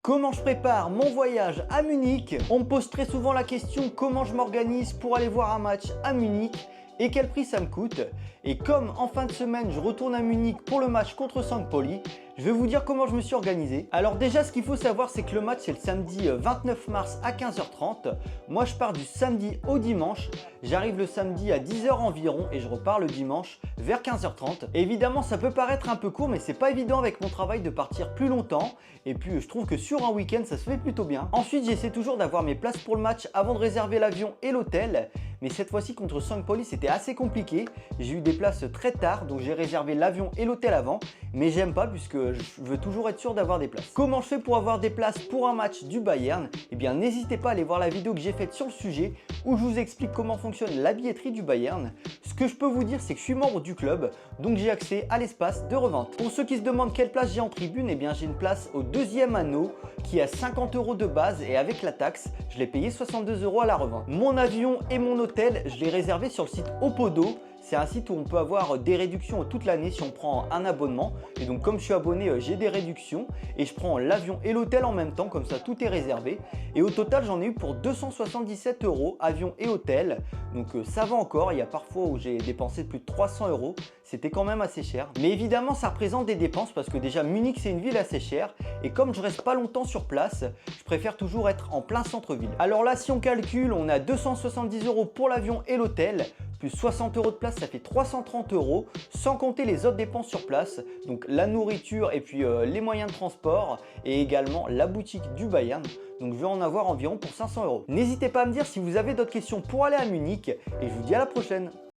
Comment je prépare mon voyage à Munich? On me pose très souvent la question comment je m'organise pour aller voir un match à Munich et quel prix ça me coûte. Et comme en fin de semaine je retourne à Munich pour le match contre St. Pauli, je vais vous dire comment je me suis organisé. Alors déjà ce qu'il faut savoir c'est que le match c'est le samedi 29 mars à 15h30. Moi je pars du samedi au dimanche. J'arrive le samedi à 10h environ et je repars le dimanche vers 15h30. Et évidemment ça peut paraître un peu court mais c'est pas évident avec mon travail de partir plus longtemps. Et puis je trouve que sur un week-end ça se fait plutôt bien. Ensuite j'essaie toujours d'avoir mes places pour le match avant de réserver l'avion et l'hôtel. Mais cette fois-ci contre St. Pauli c'était assez compliqué. J'ai eu des places très tard donc j'ai réservé l'avion et l'hôtel avant. Mais j'aime pas puisque je veux toujours être sûr d'avoir des places. Comment je fais pour avoir des places pour un match du Bayern? Eh bien n'hésitez pas à aller voir la vidéo que j'ai faite sur le sujet où je vous explique comment fonctionne la billetterie du Bayern. Ce que je peux vous dire c'est que je suis membre du club donc j'ai accès à l'espace de revente. Pour ceux qui se demandent quelle place j'ai en tribune, eh bien j'ai une place au deuxième anneau qui est à 50 € de base et avec la taxe je l'ai payé 62 € à la revente. Mon avion et mon hôtel je l'ai réservé sur le site Opodo. C'est un site où on peut avoir des réductions toute l'année si on prend un abonnement. Et donc comme je suis abonné, j'ai des réductions et je prends l'avion et l'hôtel en même temps, comme ça tout est réservé. Et au total, j'en ai eu pour 277 € avion et hôtel. Donc ça va encore, il y a parfois où j'ai dépensé plus de 300 €. C'était quand même assez cher. Mais évidemment, ça représente des dépenses parce que déjà Munich, c'est une ville assez chère. Et comme je reste pas longtemps sur place, je préfère toujours être en plein centre-ville. Alors là, si on calcule, on a 270 € pour l'avion et l'hôtel. Plus 60 € de place, ça fait 330 €, sans compter les autres dépenses sur place, donc la nourriture et puis les moyens de transport et également la boutique du Bayern. Donc je vais en avoir environ pour 500 €. N'hésitez pas à me dire si vous avez d'autres questions pour aller à Munich et je vous dis à la prochaine.